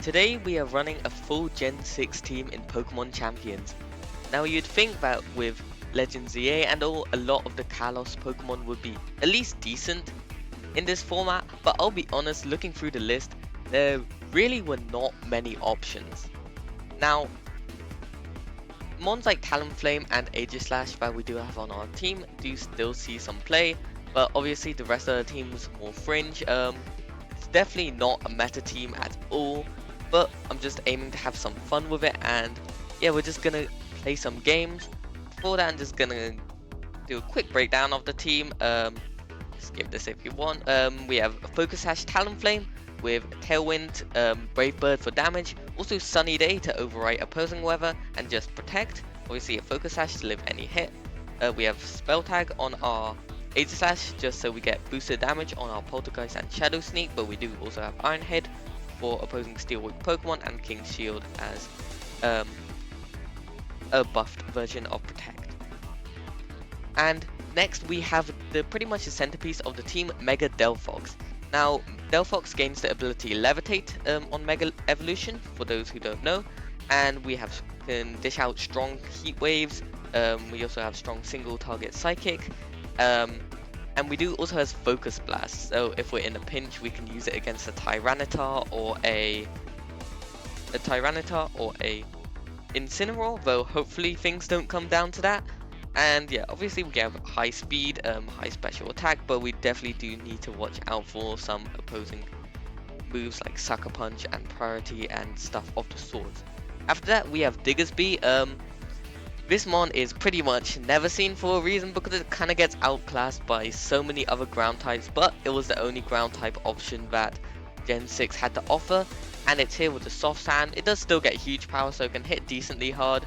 Today we are running a full Gen 6 team in Pokemon Champions. Now you'd think that with Legends EA and all, a lot of the Kalos Pokemon would be at least decent in this format, but I'll be honest, looking through the list, there really were not many options. Now, Mons like Talonflame and Aegislash that we do have on our team do still see some play, but obviously the rest of the team is more fringe. It's definitely not a meta team at all, but I'm just aiming to have some fun with it, and yeah, we're just gonna play some games. Before that, I'm just gonna do a quick breakdown of the team. Skip this if you want. We have Focus Sash Talonflame with Tailwind, Brave Bird for damage, also Sunny Day to overwrite opposing weather and just protect. Obviously a Focus Sash to live any hit. We have Spell Tag on our Aegislash just so we get boosted damage on our Poltergeist and Shadow Sneak, but we do also have Iron Head for opposing Steel Weak Pokemon and King's Shield as a buffed version of Protect. And next we have the pretty much the centerpiece of the team, Mega Delphox. Now, Delphox gains the ability Levitate on Mega Evolution, for those who don't know, and we can dish out strong Heat Waves. We also have strong single target Psychic, and we do also has Focus Blast. So if we're in a pinch, we can use it against a Tyranitar or a Incineroar. Though hopefully things don't come down to that. And yeah, obviously we have high speed, high special attack, but we definitely do need to watch out for some opposing moves like Sucker Punch and Priority and stuff of the sort. After that we have Diggersby. This mon is pretty much never seen for a reason because it kind of gets outclassed by so many other ground types, but it was the only ground type option that Gen 6 had to offer, and it's here with the Soft Sand. It does still get huge power, so it can hit decently hard.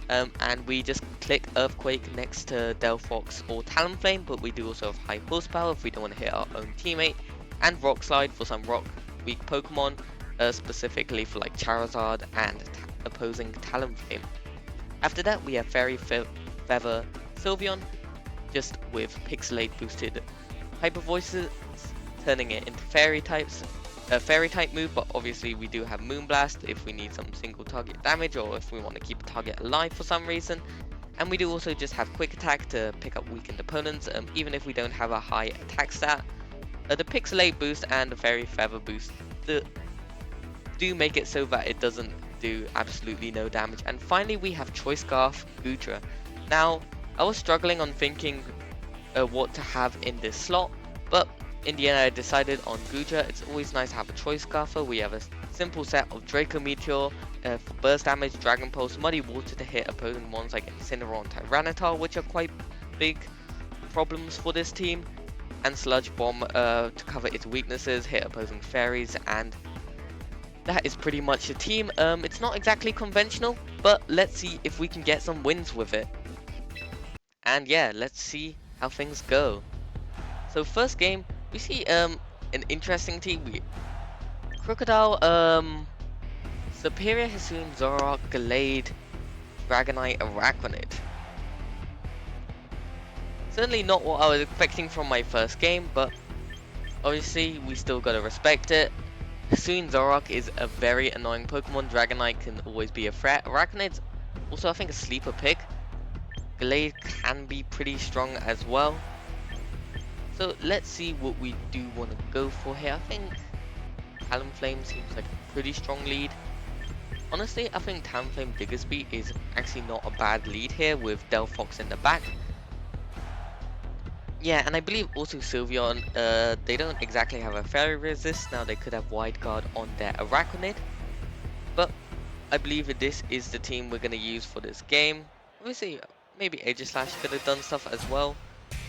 And we just click Earthquake next to Delphox or Talonflame, but we do also have high horsepower if we don't want to hit our own teammate, and Rock Slide for some rock weak Pokemon, specifically for like Charizard and opposing Talonflame. After that we have Fairy Feather Sylveon, just with Pixelate boosted Hyper Voices, turning it into Fairy types. A Fairy type move, but obviously we do have Moonblast if we need some single target damage or if we want to keep a target alive for some reason. And we do also just have Quick Attack to pick up weakened opponents, even if we don't have a high attack stat. The Pixelate boost and the Fairy Feather boost do make it so that it doesn't do absolutely no damage. And finally we have Choice Scarf Goodra. Now I was struggling on thinking what to have in this slot, but in the end I decided on Goodra. It's always nice to have a Choice Scarfer. We have a simple set of Draco Meteor for burst damage, Dragon Pulse, Muddy Water to hit opposing ones like Incineroar and Tyranitar, which are quite big problems for this team, and Sludge Bomb to cover its weaknesses, hit opposing fairies, and that is pretty much the team. It's not exactly conventional, but let's see if we can get some wins with it. And yeah, let's see how things go. So first game, we see an interesting team. Crocodile, Superior Hisuian, Zoroark, Gallade, Dragonite, Araquanid. Certainly not what I was expecting from my first game, but obviously we still gotta respect it. Hisuian Zoroark is a very annoying Pokemon. Dragonite can always be a threat. Araquanid's also I think a sleeper pick. Gallade can be pretty strong as well. So let's see what we do want to go for here. I think Talonflame seems like a pretty strong lead. Honestly, I think Talonflame Diggersby is actually not a bad lead here with Delphox in the back. Yeah, and I believe also Sylveon, they don't exactly have a Fairy Resist. Now they could have Wide Guard on their Araquanid. But I believe that this is the team we're going to use for this game. Obviously, maybe Aegislash could have done stuff as well,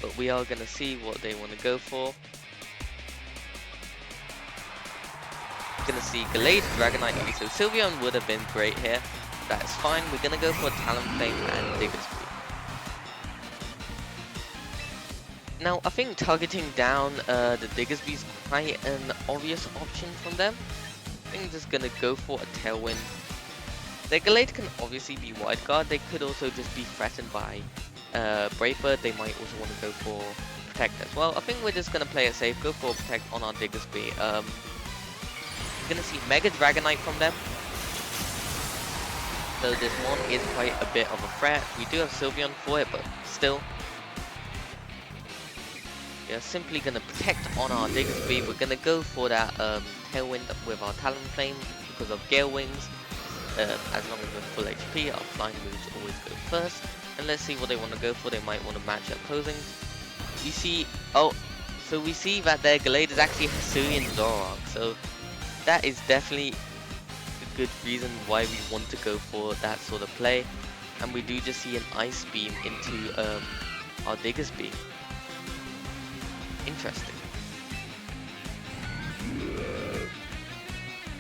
but we are going to see what they want to go for. We're going to see Gallade, Dragonite, so Sylveon would have been great here. That is fine. We're going to go for Talonflame and Diggersby. Now, I think targeting down the Diggersby is quite an obvious option from them. I think I'm just going to go for a Tailwind. The Gallade can obviously be Wide Guard. They could also just be threatened by Brave Bird. They might also want to go for Protect as well. I think we're just going to play it safe, go for Protect on our Diggersby. gonna see Mega Dragonite from them. So this one is quite a bit of a threat. We do have Sylveon for it, but still. We are simply gonna protect on our Diggersby. We're gonna go for that Tailwind with our Talonflame because of Gale Wings. As long as we're full HP, our flying moves always go first. And let's see what they want to go for. They might want to match opposing. We see, so we see that their Gallade is actually Hisuian Zoroark. So that is definitely a good reason why we want to go for that sort of play. And we do just see an Ice Beam into our Diggersby. Interesting.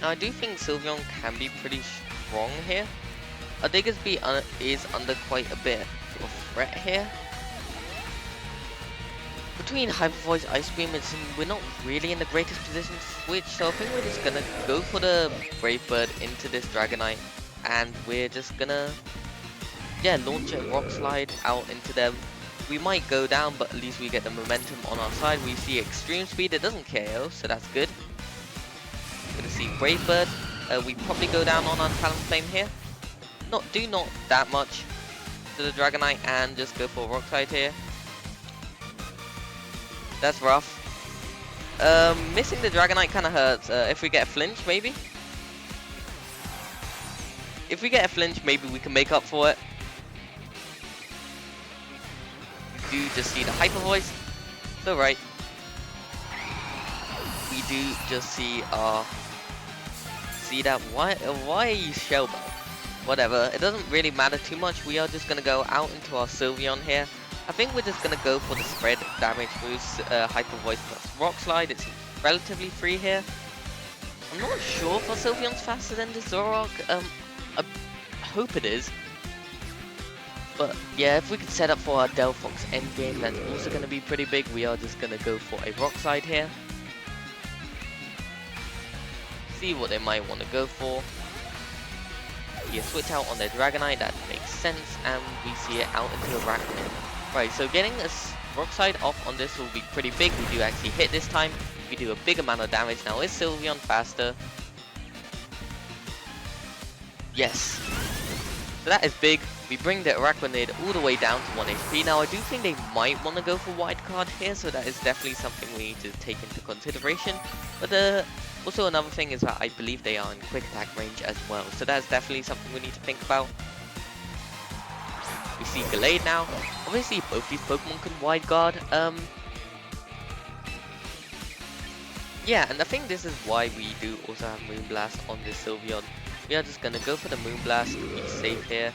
Now I do think Sylveon can be pretty strong here. Our Diggersby is under quite a bit of threat here. Between Hyper Voice, Ice Beam, we're not really in the greatest position to switch, so I think we're just gonna go for the Brave Bird into this Dragonite, and we're just gonna, launch a Rock Slide out into them. We might go down, but at least we get the momentum on our side. We see Extreme Speed, it doesn't KO, so that's good. Gonna see Brave Bird. We probably go down on our Talonflame here. Not that much to the Dragonite and just go for a Rock Slide here. That's rough. Missing the Dragonite kind of hurts. If we get a flinch, maybe? If we get a flinch, maybe we can make up for it. We do just see the Hyper Voice. It's alright. We do just see our... See that? Why are you Shellbell? Whatever, it doesn't really matter too much. We are just gonna go out into our Sylveon here. I think we're just gonna go for the spread damage moves, Hyper Voice plus Rock Slide. It's relatively free here. I'm not sure if our Sylveon's faster than the Zoroark. I hope it is. But yeah, if we could set up for our Delphox endgame, that's also gonna be pretty big. We are just gonna go for a Rock Slide here. See what they might want to go for. Switch out on their Dragonite, that makes sense, and we see it out into Arachnid. Right, so getting a Rock Slide off on this will be pretty big. We do actually hit this time. We do a big amount of damage. Now is Sylveon faster? Yes. So that is big. We bring the Arachnid all the way down to 1 HP. Now I do think they might want to go for Wild Card here, so that is definitely something we need to take into consideration. But also another thing is that I believe they are in quick attack range as well, so that's definitely something we need to think about. We see Gallade now. Obviously both these Pokemon can Wide Guard. Yeah, and I think this is why we do also have Moonblast on this Sylveon. We are just gonna go for the Moonblast to be safe here.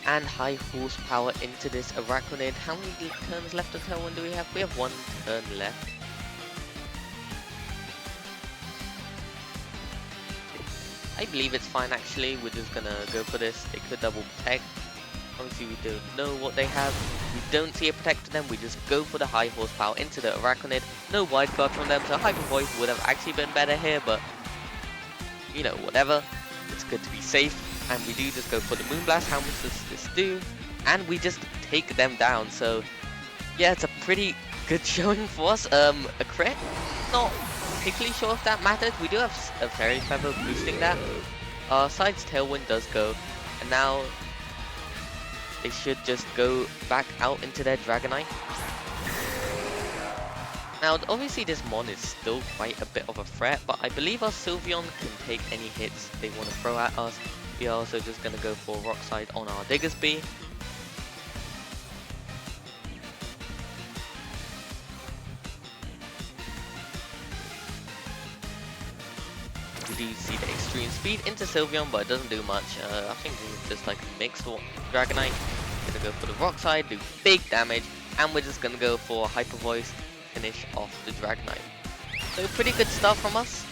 And high horsepower into this Arachnid. How many turns left of Tailwind do we have? We have 1 turn left. I believe it's fine actually. We're just gonna go for this. They could double protect. Obviously we don't know what they have. We don't see a protect to them. We just go for the high horsepower into the Arachnid. No Wide Guard from them, so Hyper Voice would have actually been better here, but you know, whatever. It's good to be safe. And we do just go for the Moonblast. How much does this do? And we just take them down. So yeah, it's a pretty good showing for us. A crit? Not particularly sure if that matters. We do have a Fairy Feather boosting that. Side's Tailwind does go. And now they should just go back out into their Dragonite. Now obviously this Mon is still quite a bit of a threat, but I believe our Sylveon can take any hits they want to throw at us. We are also just going to go for Rock Slide on our Diggersby. We do see the Extreme Speed into Sylveon, but it doesn't do much. I think this is just like a mixed Dragonite. Going to go for the Rock Slide, do big damage, and we're just going to go for Hyper Voice, finish off the Dragonite. So pretty good stuff from us.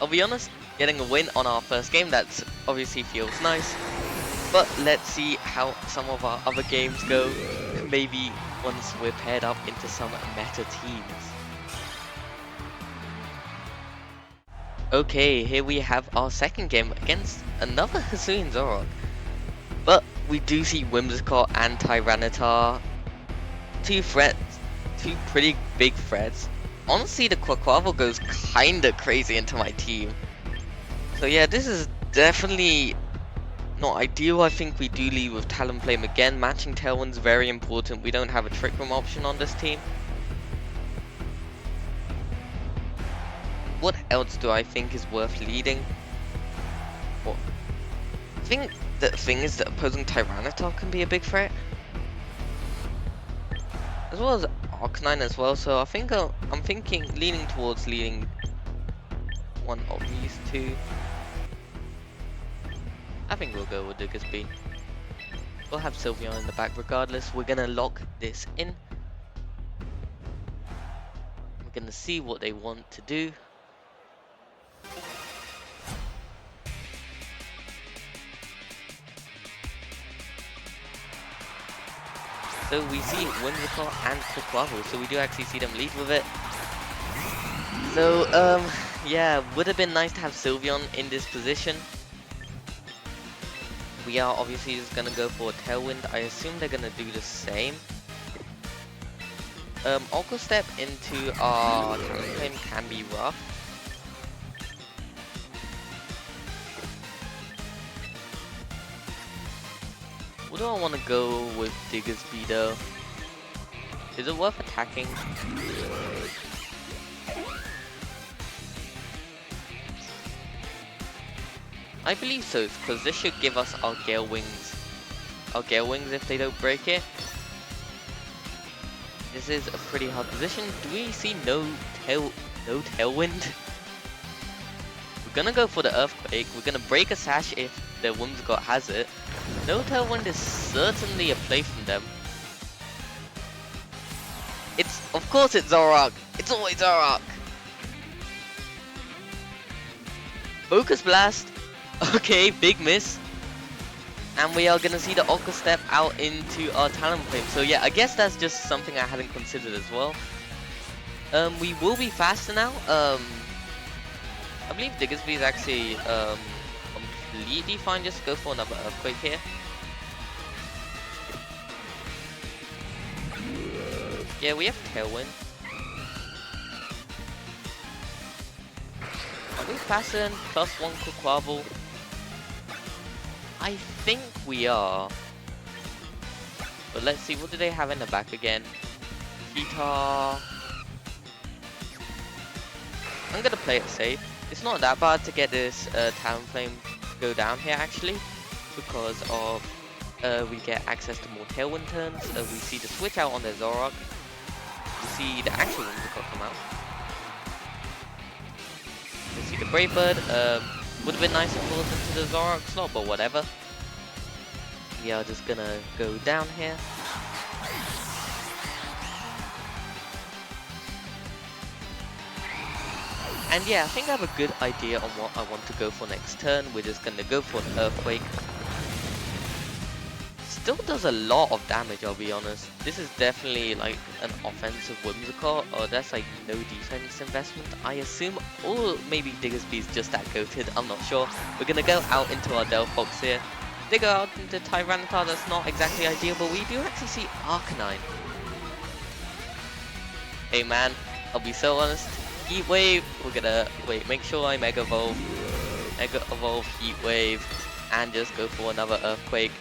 I'll be honest, getting a win on our first game, that obviously feels nice. But let's see how some of our other games go, maybe once we're paired up into some meta teams. Okay, here we have our second game against another Hisuian Zoroark. But we do see Whimsicott and Tyranitar. Two pretty big threats. Honestly, the Quaquaval goes kinda crazy into my team. So yeah, this is definitely not ideal. I think we do lead with Talonflame again. Matching Tailwind's very important. We don't have a Trick Room option on this team. What else do I think is worth leading? Well, I think the thing is that opposing Tyranitar can be a big threat. As well as Arcanine as well, so I think I'm leaning towards leading one of these two. I think we'll go with Diggersby. We'll have Sylveon in the back regardless. We're gonna lock this in. We're gonna see what they want to do. So we see Whimsicott and Quaquaval, so we do actually see them lead with it. So, yeah, would have been nice to have Sylveon in this position. We are obviously just gonna go for a Tailwind. I assume they're gonna do the same. Aqua Step into our Talonflame can be rough. What do I want to go with Diggersby though? Is it worth attacking? I believe so, because this should give us our Gale Wings. Our Gale Wings if they don't break it. This is a pretty hard position. Do we see no Tailwind? We're gonna go for the Earthquake. We're gonna break a Sash if the Whimsicott has it. No Tailwind is certainly a play from them. Of course it's Zoroark. It's always Zoroark. Focus Blast. Okay, big miss. And we are gonna see the Aqua Step out into our Talonflame. So yeah, I guess that's just something I hadn't considered as well. We will be faster now. I believe Diggersby is actually completely fine. Just go for another Earthquake here. Yeah, we have Tailwind. Are we faster than +1 Quaquaval? I think we are. But let's see, what do they have in the back again? Cheetah. I'm gonna play it safe. It's not that bad to get this Talonflame to go down here actually, because of we get access to more Tailwind turns. We see the switch out on the Zoroark. We see the actual Whimsicott come out. We see the Brave Bird. Would have been nice if it was into the Zoroark slot, but whatever. We are just gonna go down here. And yeah, I think I have a good idea on what I want to go for next turn. We're just gonna go for an Earthquake. Still does a lot of damage, I'll be honest. This is definitely like an offensive Whimsicott, or that's like no defense investment, I assume. Or maybe Diggersby is just that goated, I'm not sure. We're gonna go out into our Delphox here. They go out into Tyranitar, that's not exactly ideal, but we do actually see Arcanine. Hey man, I'll be so honest. Heat Wave, we're gonna, wait, make sure I Mega Evolve. Mega Evolve, Heat Wave, and just go for another Earthquake.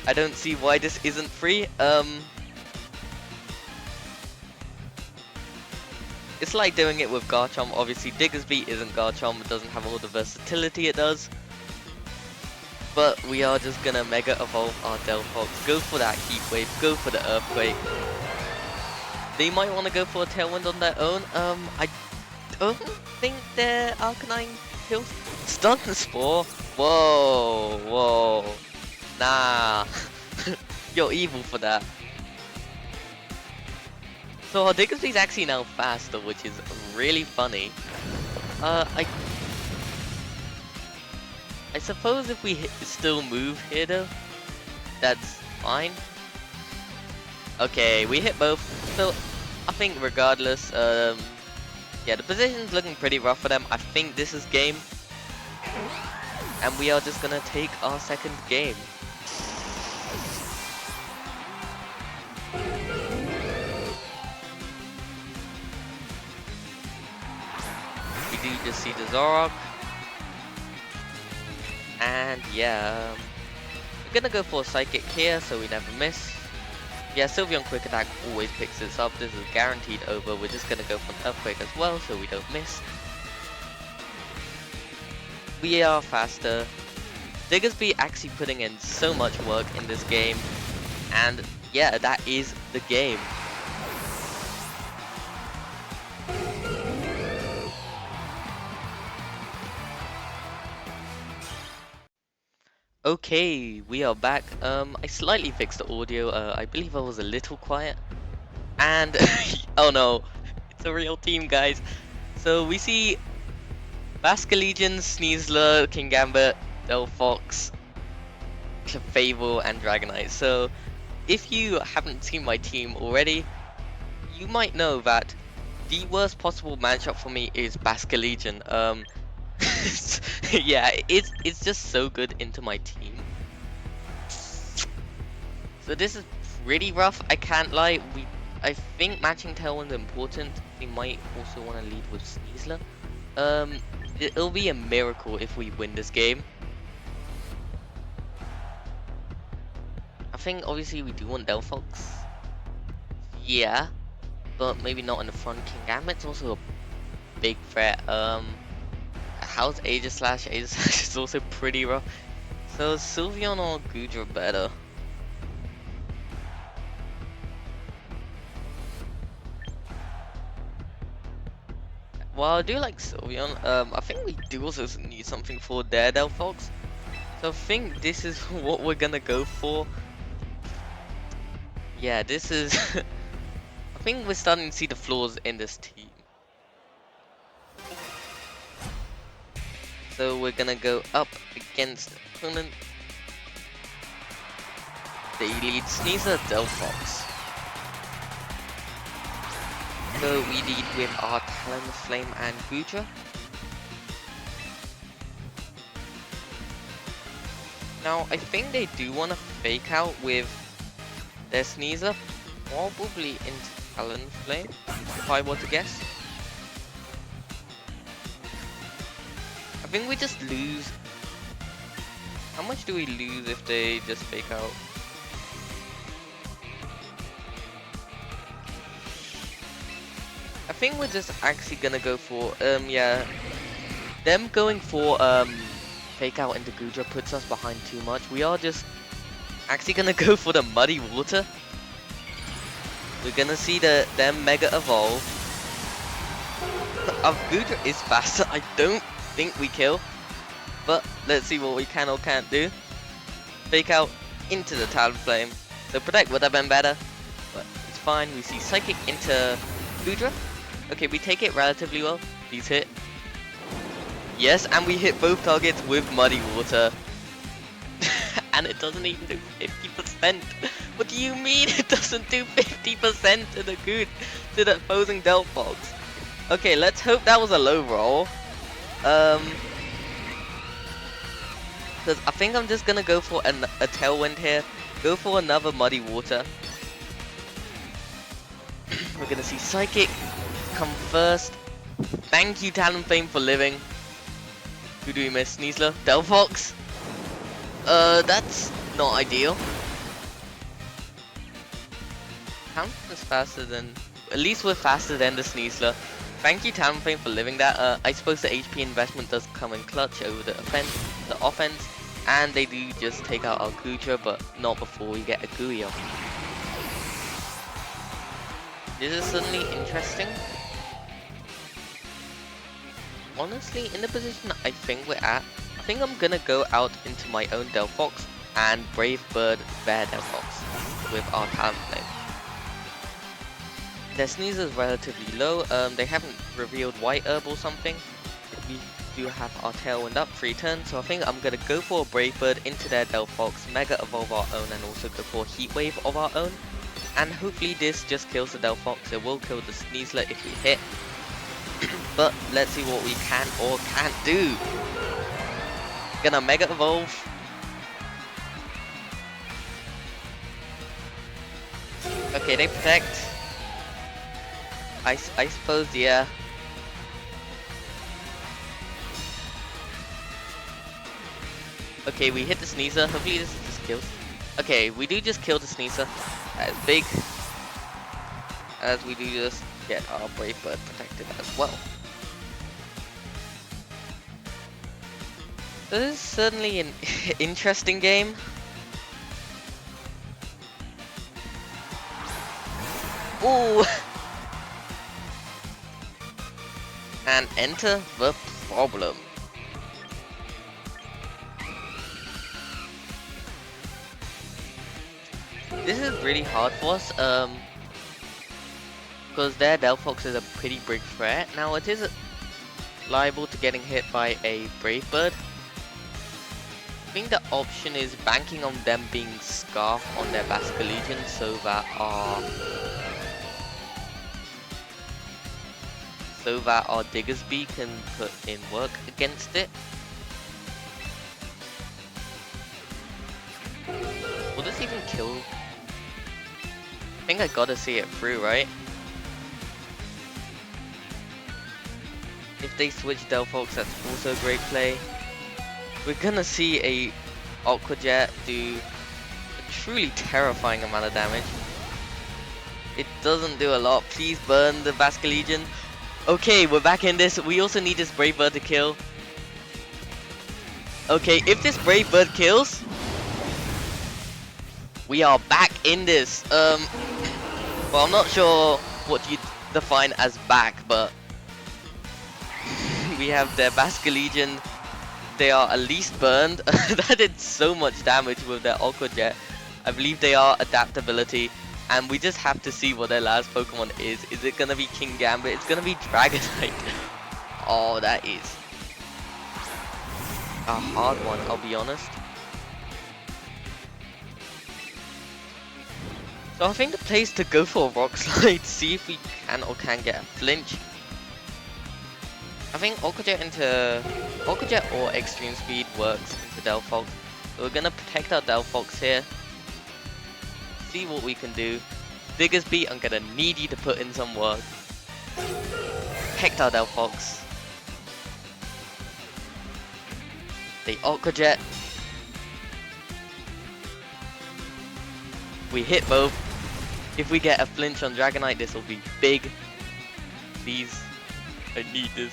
I don't see why this isn't free. It's like doing it with Garchomp. Obviously, Diggersby isn't Garchomp. It doesn't have all the versatility it does. But we are just gonna Mega Evolve our Delphox. Go for that Heat Wave. Go for the Earthquake. They might want to go for a Tailwind on their own. I don't think their Arcanine kills. Stun Spore. Whoa, whoa. Nah, you're evil for that. So our Diggersby's actually now faster, which is really funny. I suppose if we still move here though, that's fine. Okay, we hit both, so I think regardless, yeah, the position's looking pretty rough for them. I think this is game, and we are just gonna take our second game. do just see the Zorok. And yeah, we're gonna go for a Psychic here so we never miss. Yeah, Sylveon Quick Attack always picks this up. This is guaranteed over. We're just gonna go for an Earthquake as well so we don't miss. We are faster. Diggersby actually putting in so much work in this game. And yeah, that is the game. Okay, we are back. I slightly fixed the audio. I believe I was a little quiet. And oh no, it's a real team, guys. So we see Basculegion, Sneasler, Kingambit, Delphox, Clefable, and Dragonite. So if you haven't seen my team already, you might know that the worst possible matchup for me is Basculegion. Yeah, it's just so good into my team. So this is pretty rough, I can't lie. I think matching Tailwind's important. We might also want to lead with Sneasler. It'll be a miracle if we win this game. I think obviously we do want Delphox. Yeah, but maybe not in the front. Kingambit's also a big threat. How's Aegislash? Aegislash is also pretty rough. So Sylveon or Goodra better? Well, I do like Sylveon. I think we do also need something for their Delphox. So I think this is what we're gonna go for. Yeah, this is... I think we're starting to see the flaws in this team. So we're gonna go up against opponent. They lead Sneasler, Delphox. So we lead with our Talonflame and Goodra. Now I think they do want to fake out with their Sneasler, probably into Talonflame, if I were to guess. I think we just lose. How much do we lose if they just fake out? I think we're just actually gonna go for, yeah. Them going for, fake out into Goodra puts us behind too much. We are just actually gonna go for the Muddy Water. We're gonna see them Mega Evolve. Our Goodra is faster. I don't think we kill. But let's see what we can or can't do. Fake out into the Talonflame. So Protect would have been better. But it's fine. We see Psychic into Goodra. Okay, we take it relatively well. Please hit. Yes, and we hit both targets with Muddy Water. And it doesn't even do 50%. What do you mean it doesn't do 50% to the opposing Delphox? Okay, let's hope that was a low roll. Because I think I'm just gonna go for a Tailwind here. Go for another Muddy Water. We're gonna see Psychic come first. Thank you, Talonflame, for living. Who do we miss? Sneasler? Delphox? That's not ideal. Talonflame is faster than... At least we're faster than the Sneasler. Thank you, Talonflame, for living that. I suppose the HP investment does come in clutch over the offense. And they do just take out our Goodra, but not before we get a Gooey off. This is suddenly interesting. Honestly, in the position I think we're at, I think I'm gonna go out into my own Delphox and Brave Bird their Delphox with our Talonflame. Their Sneasler is relatively low. They haven't revealed White Herb or something. We do have our Tailwind up 3 turns, so I think I'm gonna go for a Brave Bird into their Delphox, Mega Evolve our own, and also go for a Heat Wave of our own. And hopefully this just kills the Delphox. It will kill the Sneasler if we hit. But let's see what we can or can't do. Gonna Mega Evolve. Okay, they protect. I suppose, yeah. Okay, we hit the sneezer. Hopefully this just kills. Okay, we do just kill the sneezer. As big as we do just get our Brave Bird protected as well. So this is certainly an interesting game. Ooh! And enter the problem. This is really hard for us, because their Delphox is a pretty big threat. Now it is liable to getting hit by a Brave Bird. I think the option is banking on them being Scarf on their Basculegion so that our Diggersby can put in work against it. Will this even kill? I think I gotta see it through, right? If they switch Delphox, that's also a great play. We're gonna see a Aqua Jet do a truly terrifying amount of damage. It doesn't do a lot. Please burn the Basculegion. Okay, we're back in this. We also need this Brave Bird to kill. Okay, if this Brave Bird kills, we are back in this. Well, I'm not sure what you define as back, but we have their Basculegion. They are at least burned. That did so much damage with their Aqua Jet. I believe they are Adaptability. And we just have to see what their last Pokemon is. Is it gonna be King Gambit? It's gonna be Dragonite. Oh, that is a hard one, I'll be honest. So I think the play is to go for a Rock Slide, see if we can or can't get a flinch. I think Aqua Jet or Extreme Speed works into Delphox. So we're gonna protect our Delphox here. See what we can do. Diggersby, I'm gonna need you to put in some work. Protect our Delphox. The Aqua Jet. We hit both. If we get a flinch on Dragonite, this will be big. Please, I need this.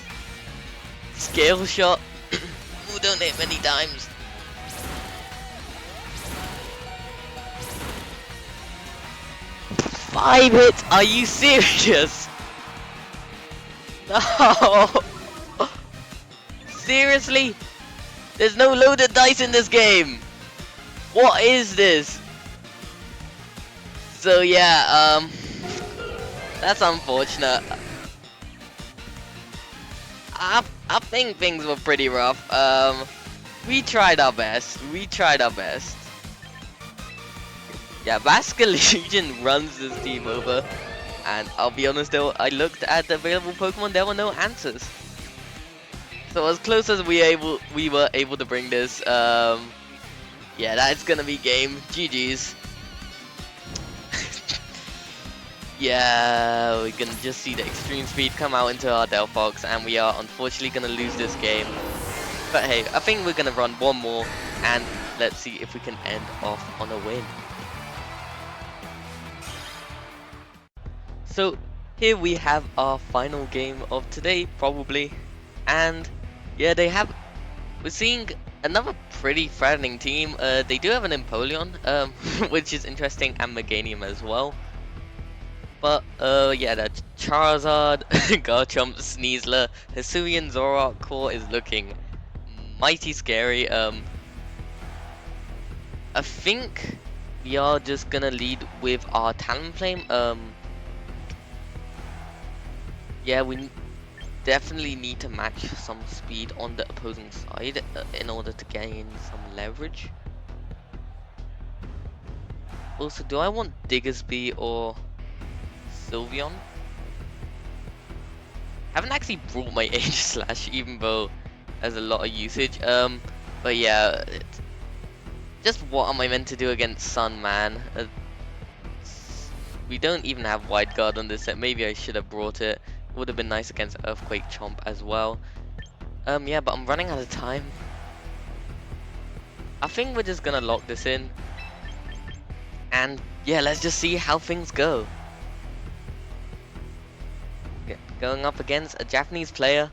Scale Shot. Ooh, don't hit many times. Five hits? Are you serious? No! Seriously? There's no loaded dice in this game! What is this? So yeah, that's unfortunate. I think things were pretty rough. We tried our best. Yeah, Basculegion runs this team over, and I'll be honest though, I looked at the available Pokemon, there were no answers. So as close as we were able to bring this, yeah, that's gonna be game. GG's. Yeah, we can just see the Extreme Speed come out into our Delphox, and we are unfortunately gonna lose this game. But hey, I think we're gonna run one more, and let's see if we can end off on a win. So here we have our final game of today, probably, and yeah, we're seeing another pretty threatening team. They do have an Empoleon, which is interesting, and Meganium as well. But yeah, the Charizard, Garchomp, Sneasler, Hisuian Zoroark core is looking mighty scary. I think we are just gonna lead with our Talonflame. Yeah, we definitely need to match some speed on the opposing side in order to gain some leverage. Also, do I want Diggersby or Sylveon? Haven't actually brought my Aegislash, even though there's a lot of usage. But yeah, just what am I meant to do against Sun, man? We don't even have Wide Guard on this set. Maybe I should have brought it. Would have been nice against Earthquake Chomp as well. Yeah, but I'm running out of time. I think we're just gonna lock this in. And yeah, let's just see how things go. Going up against a Japanese player.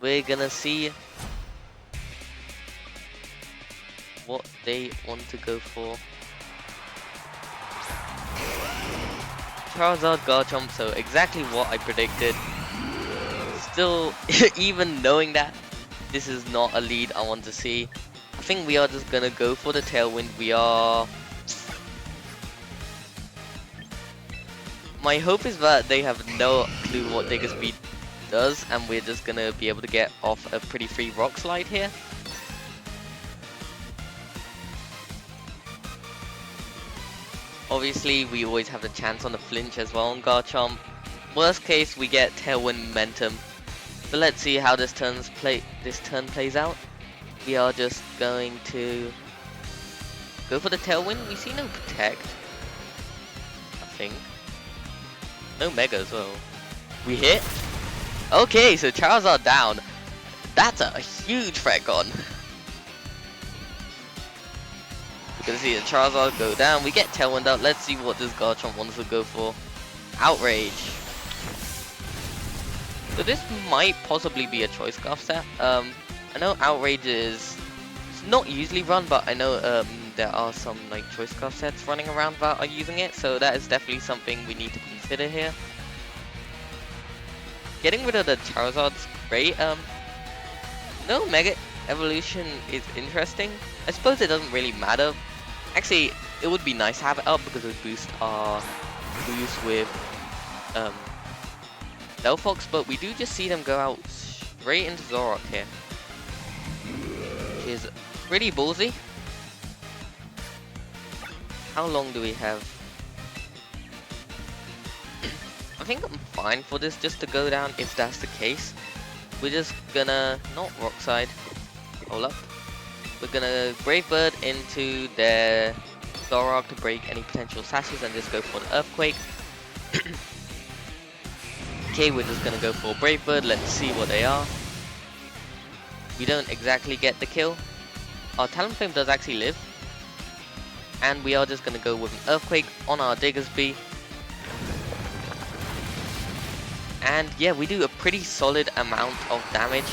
We're gonna see what they want to go for. Charizard Garchomp, so exactly what I predicted. Still, even knowing that this is not a lead I want to see, I think we are just gonna go for the Tailwind. My hope is that they have no clue what Digger Speed does, and we're just gonna be able to get off a pretty free Rock Slide here. Obviously, we always have the chance on the flinch as well on Garchomp. Worst case, we get Tailwind momentum. So let's see how this turn plays out. We are just going to go for the Tailwind. We see no Protect, I think. No Mega as well. We hit. Okay, so Charizard down. That's a huge threat gone. We're gonna see the Charizard go down. We get Tailwind out. Let's see what this Garchomp wants to go for. Outrage. So this might possibly be a Choice Scarf set. I know Outrage is not usually run, but I know there are some like Choice Scarf sets running around that are using it. So that is definitely something we need to consider here. Getting rid of the Charizard's great. No Mega Evolution is interesting. I suppose it doesn't really matter. Actually, it would be nice to have it up because it would boost our boost with Delphox, but we do just see them go out straight into Zoroark here, which is pretty ballsy. How long do we have? I think I'm fine for this just to go down if that's the case. We're just gonna not Rock Slide. Hold up. We're gonna Brave Bird into their Zoroark to break any potential sashes and just go for the Earthquake. Okay, we're just gonna go for Brave Bird. Let's see what they are. We don't exactly get the kill. Our Talonflame does actually live. And we are just gonna go with an Earthquake on our Diggersby. And yeah, we do a pretty solid amount of damage.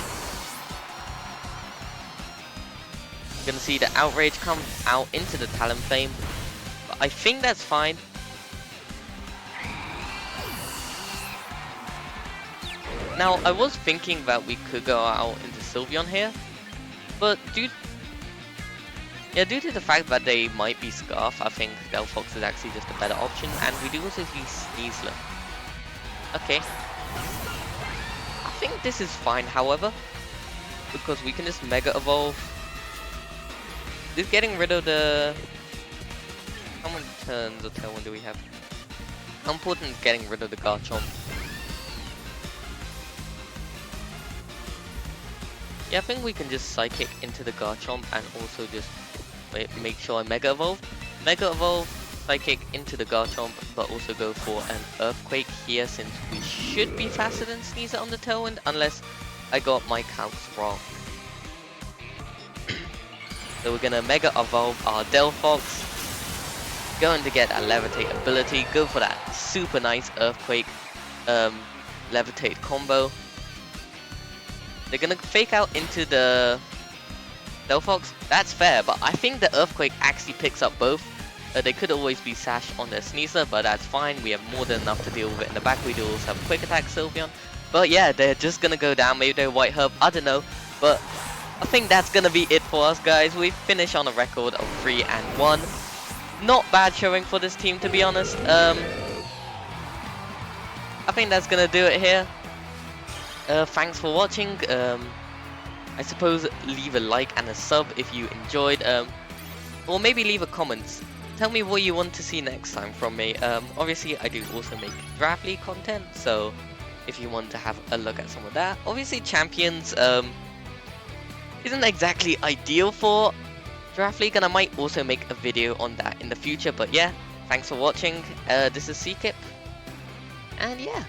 We're gonna see the Outrage come out into the Talonflame, but I think that's fine. Now, I was thinking that we could go out into Sylveon here, but due to the fact that they might be Scarf, I think Delphox is actually just a better option, and we do also see Sneasler. Okay. I think this is fine, however, because we can just Mega Evolve. Just getting rid of the... How many turns of Tailwind do we have? How important is getting rid of the Garchomp? Yeah, I think we can just Psychic into the Garchomp and also just make sure I Mega Evolve. Mega Evolve, Psychic into the Garchomp, but also go for an Earthquake here since we should be faster than Sneasler on the Tailwind, unless I got my counts wrong. So we're gonna Mega Evolve our Delphox, going to get a Levitate ability, go for that super nice Earthquake Levitate combo. They're gonna fake out into the Delphox. That's fair, but I think the Earthquake actually picks up both. They could always be Sash on their Sneasler, but that's fine. We have more than enough to deal with it in the back. We do also have Quick Attack Sylveon. But yeah, they're just gonna go down. Maybe they're White Herb, I don't know. But I think that's gonna be it for us, guys. We finish on a record of 3-1. Not bad showing for this team, to be honest. I think that's gonna do it here. Thanks for watching. I suppose leave a like and a sub if you enjoyed, or maybe leave a comment. Tell me what you want to see next time from me. Obviously I do also make Draft League content, so if you want to have a look at some of that. Obviously Champions isn't exactly ideal for Draft League, and I might also make a video on that in the future, but yeah, thanks for watching. This is C-Kipp, and yeah.